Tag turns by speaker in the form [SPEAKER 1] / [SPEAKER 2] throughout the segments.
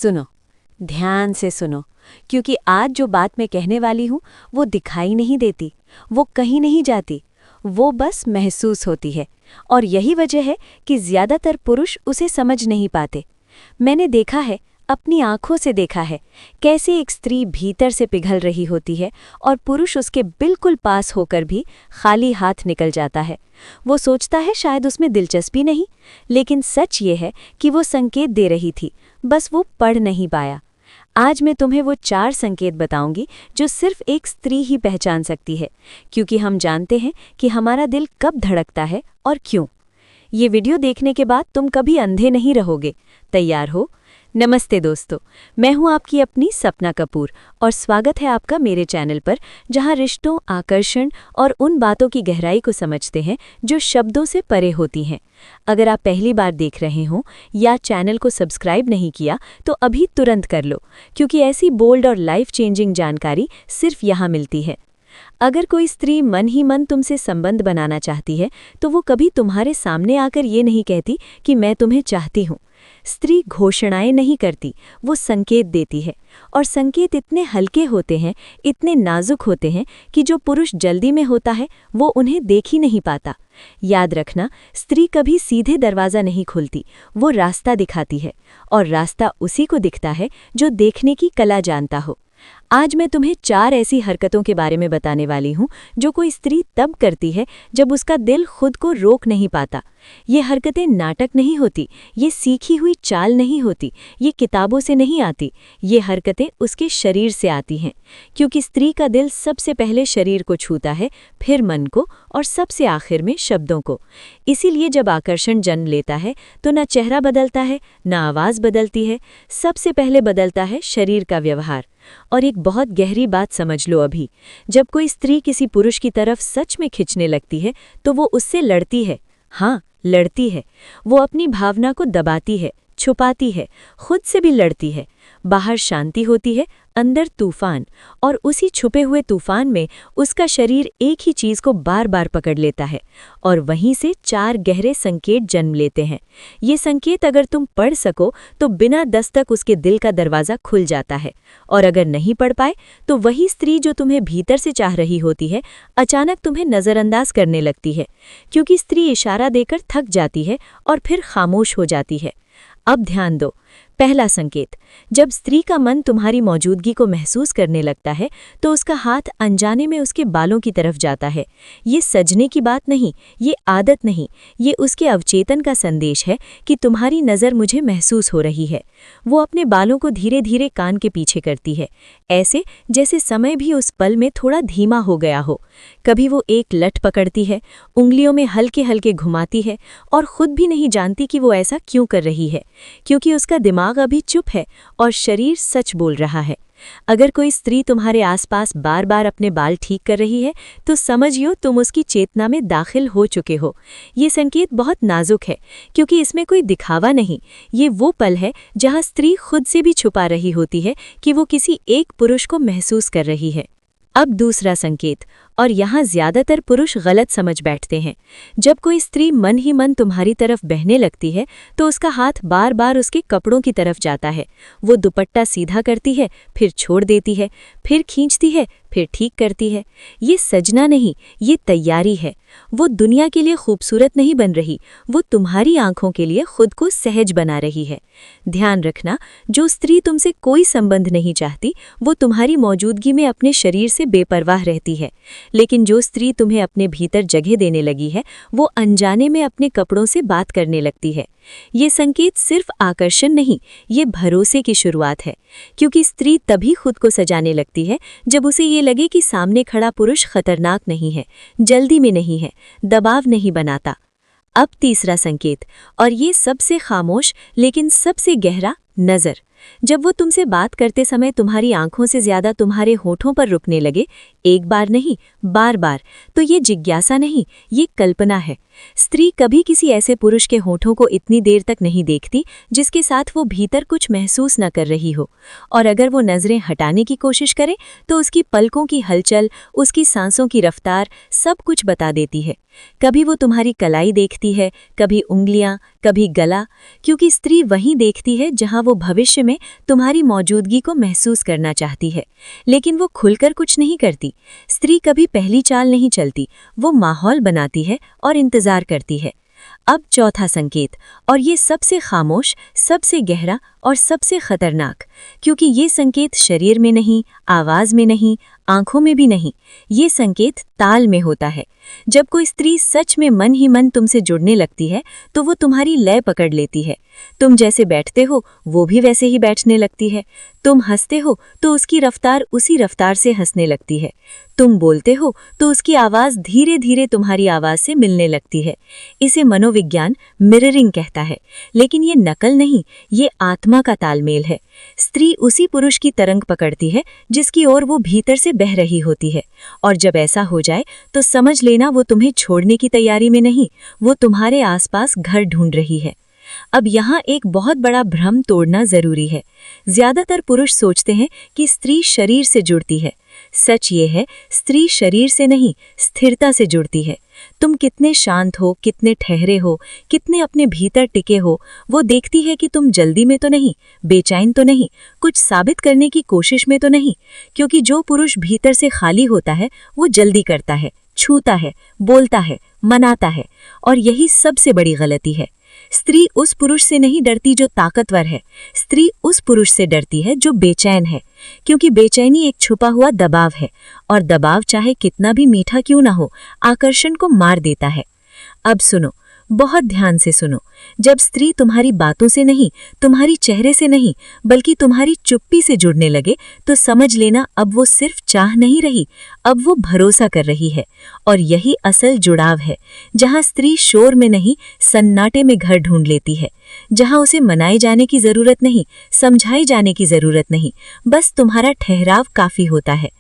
[SPEAKER 1] सुनो, ध्यान से सुनो, क्योंकि आज जो बात मैं कहने वाली हूँ वो दिखाई नहीं देती, वो कहीं नहीं जाती, वो बस महसूस होती है। और यही वजह है कि ज्यादातर पुरुष उसे समझ नहीं पाते। मैंने देखा है, अपनी आंखों से देखा है, कैसे एक स्त्री भीतर से पिघल रही होती है और पुरुष उसके बिल्कुल पास होकर भी खाली हाथ निकल जाता है। वो सोचता है शायद उसमें दिलचस्पी नहीं, लेकिन सच ये है कि वो संकेत दे रही थी, बस वो पढ़ नहीं पाया। आज मैं तुम्हें वो 4 संकेत बताऊंगी जो सिर्फ एक स्त्री ही पहचान सकती है, क्योंकि हम जानते हैं कि हमारा दिल कब धड़कता है और क्यों। ये वीडियो देखने के बाद तुम कभी अंधे नहीं रहोगे। तैयार हो? नमस्ते दोस्तों, मैं हूं आपकी अपनी सपना कपूर और स्वागत है आपका मेरे चैनल पर, जहां रिश्तों, आकर्षण और उन बातों की गहराई को समझते हैं जो शब्दों से परे होती हैं। अगर आप पहली बार देख रहे हो या चैनल को सब्सक्राइब नहीं किया तो अभी तुरंत कर लो, क्योंकि ऐसी बोल्ड और लाइफ चेंजिंग जानकारी सिर्फ यहाँ मिलती है। अगर कोई स्त्री मन ही मन तुमसे संबंध बनाना चाहती है तो वो कभी तुम्हारे सामने आकर ये नहीं कहती कि मैं तुम्हें चाहती हूँ। स्त्री घोषणाएं नहीं करती, वो संकेत देती है, और संकेत इतने हल्के होते हैं, इतने नाजुक होते हैं कि जो पुरुष जल्दी में होता है वो उन्हें देख ही नहीं पाता। याद रखना, स्त्री कभी सीधे दरवाज़ा नहीं खोलती, वो रास्ता दिखाती है, और रास्ता उसी को दिखता है जो देखने की कला जानता हो। आज मैं तुम्हें 4 ऐसी हरकतों के बारे में बताने वाली हूँ जो कोई स्त्री तब करती है जब उसका दिल खुद को रोक नहीं पाता। ये हरकतें नाटक नहीं होती, ये सीखी हुई चाल नहीं होती, ये किताबों से नहीं आती, ये हरकतें उसके शरीर से आती हैं, क्योंकि स्त्री का दिल सबसे पहले शरीर को छूता है, फिर मन को और सबसे आखिर में शब्दों को। इसीलिए जब आकर्षण जन्म लेता है तो न चेहरा बदलता है, न आवाज़ बदलती है, सबसे पहले बदलता है शरीर का व्यवहार। और एक बहुत गहरी बात समझ लो अभी, जब कोई स्त्री किसी पुरुष की तरफ सच में खिंचने लगती है तो वो उससे लड़ती है। हाँ, लड़ती है। वो अपनी भावना को दबाती है, छुपाती है, खुद से भी लड़ती है। बाहर शांति होती है, अंदर तूफान, और उसी छुपे हुए तूफान में उसका शरीर एक ही चीज़ को बार बार पकड़ लेता है, और वहीं से 4 गहरे संकेत जन्म लेते हैं। ये संकेत अगर तुम पढ़ सको तो बिना दस्तक उसके दिल का दरवाज़ा खुल जाता है, और अगर नहीं पढ़ पाए तो वही स्त्री जो तुम्हें भीतर से चाह रही होती है अचानक तुम्हें नज़रअंदाज करने लगती है, क्योंकि स्त्री इशारा देकर थक जाती है और फिर खामोश हो जाती है। अब ध्यान दो, पहला संकेत, जब स्त्री का मन तुम्हारी मौजूदगी को महसूस करने लगता है तो उसका हाथ अनजाने में उसके बालों की तरफ जाता है। ये सजने की बात नहीं, ये आदत नहीं, ये उसके अवचेतन का संदेश है कि तुम्हारी नज़र मुझे महसूस हो रही है। वो अपने बालों को धीरे धीरे कान के पीछे करती है, ऐसे जैसे समय भी उस पल में थोड़ा धीमा हो गया हो। कभी वो एक लठ पकड़ती है, उंगलियों में हल्के हल्के घुमाती है, और खुद भी नहीं जानती कि वो ऐसा क्यों कर रही है, क्योंकि उसका दिमाग अभी चुप है और शरीर सच बोल रहा है। अगर कोई स्त्री तुम्हारे आसपास बार बार अपने बाल ठीक कर रही है तो समझियो तुम उसकी चेतना में दाखिल हो चुके हो। ये संकेत बहुत नाजुक है, क्योंकि इसमें कोई दिखावा नहीं, ये वो पल है जहां स्त्री खुद से भी छुपा रही होती है कि वो किसी एक पुरुष को महसूस कर रही है। अब दूसरा संकेत, और यहाँ ज्यादातर पुरुष गलत समझ बैठते हैं। जब कोई स्त्री मन ही मन तुम्हारी तरफ बहने लगती है तो उसका हाथ बार बार उसके कपड़ों की तरफ जाता है। वो दुपट्टा सीधा करती है, फिर छोड़ देती है, फिर खींचती है, फिर ठीक करती है। ये सजना नहीं, ये तैयारी है। वो दुनिया के लिए खूबसूरत नहीं बन रही, वो तुम्हारी आंखों के लिए खुद को सहज बना रही है। ध्यान रखना, जो स्त्री तुमसे कोई संबंध नहीं चाहती वो तुम्हारी मौजूदगी में अपने शरीर से बेपरवाह रहती है, लेकिन जो स्त्री तुम्हें अपने भीतर जगह देने लगी है वो अनजाने में अपने कपड़ों से बात करने लगती है। ये संकेत सिर्फ आकर्षण नहीं, ये भरोसे की शुरुआत है, क्योंकि स्त्री तभी खुद को सजाने लगती है जब उसे ये लगे कि सामने खड़ा पुरुष खतरनाक नहीं है, जल्दी में नहीं है, दबाव नहीं बनाता। अब तीसरा संकेत, और ये सबसे खामोश लेकिन सबसे गहरा, नज़र। जब वो तुमसे बात करते समय तुम्हारी आंखों से ज्यादा तुम्हारे होठों पर रुकने लगे, एक बार नहीं बार बार, तो ये जिज्ञासा नहीं, ये कल्पना है। स्त्री कभी किसी ऐसे पुरुष के होठों को इतनी देर तक नहीं देखती जिसके साथ वो भीतर कुछ महसूस न कर रही हो, और अगर वो नज़रें हटाने की कोशिश करे तो उसकी पलकों की हलचल, उसकी सांसों की रफ्तार सब कुछ बता देती है। कभी वो तुम्हारी कलाई देखती है, कभी उंगलियां, कभी गला, क्योंकि स्त्री वहीं देखती है जहां वो भविष्य में तुम्हारी मौजूदगी को महसूस करना चाहती है, लेकिन वो खुलकर कुछ नहीं करती। स्त्री कभी पहली चाल नहीं चलती, वो माहौल बनाती है और इंतजार करती है। अब चौथा संकेत, और ये सबसे खामोश, सबसे गहरा और सबसे खतरनाक, क्योंकि ये संकेत शरीर में नहीं, आवाज में नहीं, आंखों में भी नहीं, ये संकेत ताल में होता है। जब कोई स्त्री सच में मन ही मन तुमसे जुड़ने लगती है तो वो तुम्हारी लय पकड़ लेती है। तुम जैसे बैठते हो वो भी वैसे ही बैठने लगती है। तुम हंसते हो तो उसकी रफ्तार उसी रफ्तार से हंसने लगती है। तुम बोलते हो तो उसकी आवाज धीरे धीरे तुम्हारी आवाज से मिलने लगती है। इसे मनोविज्ञान मिररिंग कहता है, लेकिन ये नकल नहीं, ये आत्मा का तालमेल है। स्त्री उसी पुरुष की तरंग पकड़ती है जिसकी ओर वो भीतर से बह रही होती है, और जब ऐसा हो जाए तो समझ लेना वो तुम्हें छोड़ने की तैयारी में नहीं, वो तुम्हारे आसपास घर ढूंढ रही है। अब यहाँ एक बहुत बड़ा भ्रम तोड़ना जरूरी है। ज्यादातर पुरुष सोचते हैं कि स्त्री शरीर से जुड़ती है। सच ये है, स्त्री शरीर से नहीं, स्थिरता से जुड़ती है। तुम कितने शांत हो, कितने ठहरे हो, कितने अपने भीतर टिके हो, वो देखती है कि तुम जल्दी में तो नहीं, बेचैन तो नहीं, कुछ साबित करने की कोशिश में तो नहीं। क्योंकि जो पुरुष भीतर से खाली होता है वो जल्दी करता है, छूता है, बोलता है, मनाता है, और यही सबसे बड़ी गलती है। स्त्री उस पुरुष से नहीं डरती जो ताकतवर है, स्त्री उस पुरुष से डरती है जो बेचैन है, क्योंकि बेचैनी एक छुपा हुआ दबाव है, और दबाव चाहे कितना भी मीठा क्यों ना हो, आकर्षण को मार देता है। अब सुनो, बहुत ध्यान से सुनो। जब स्त्री तुम्हारी बातों से नहीं, तुम्हारी चेहरे से नहीं, बल्कि तुम्हारी चुप्पी से जुड़ने लगे तो समझ लेना अब वो सिर्फ चाह नहीं रही, अब वो भरोसा कर रही है। और यही असल जुड़ाव है, जहाँ स्त्री शोर में नहीं, सन्नाटे में घर ढूंढ लेती है, जहाँ उसे मनाए जाने की जरूरत नहीं, समझाए जाने की जरूरत नहीं, बस तुम्हारा ठहराव काफी होता है।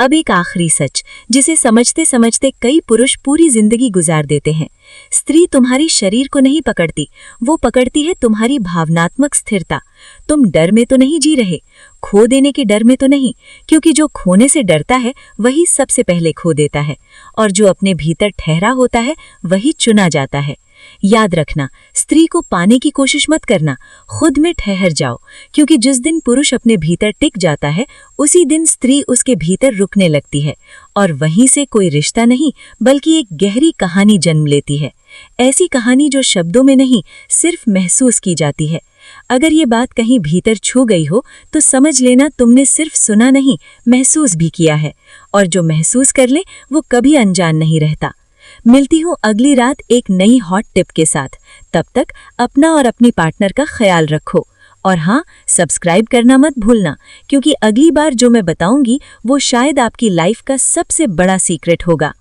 [SPEAKER 1] अब एक आखिरी सच, जिसे समझते समझते कई पुरुष पूरी जिंदगी गुजार देते हैं। स्त्री तुम्हारी शरीर को नहीं पकड़ती, वो पकड़ती है तुम्हारी भावनात्मक स्थिरता। तुम डर में तो नहीं जी रहे, खो देने के डर में तो नहीं, क्योंकि जो खोने से डरता है वही सबसे पहले खो देता है, और जो अपने भीतर ठहरा होता है वही चुना जाता है। याद रखना, स्त्री को पाने की कोशिश मत करना, खुद में ठहर जाओ, क्योंकि जिस दिन पुरुष अपने भीतर टिक जाता है उसी दिन स्त्री उसके भीतर रुकने लगती है, और वहीं से कोई रिश्ता नहीं बल्कि एक गहरी कहानी जन्म लेती है। ऐसी कहानी जो शब्दों में नहीं, सिर्फ महसूस की जाती है। अगर ये बात कहीं भीतर छू गई हो तो समझ लेना तुमने सिर्फ सुना नहीं, महसूस भी किया है, और जो महसूस कर ले वो कभी अनजान नहीं रहता। मिलती हूँ अगली रात एक नई हॉट टिप के साथ। तब तक अपना और अपनी पार्टनर का ख्याल रखो, और हाँ, सब्सक्राइब करना मत भूलना, क्योंकि अगली बार जो मैं बताऊंगी वो शायद आपकी लाइफ का सबसे बड़ा सीक्रेट होगा।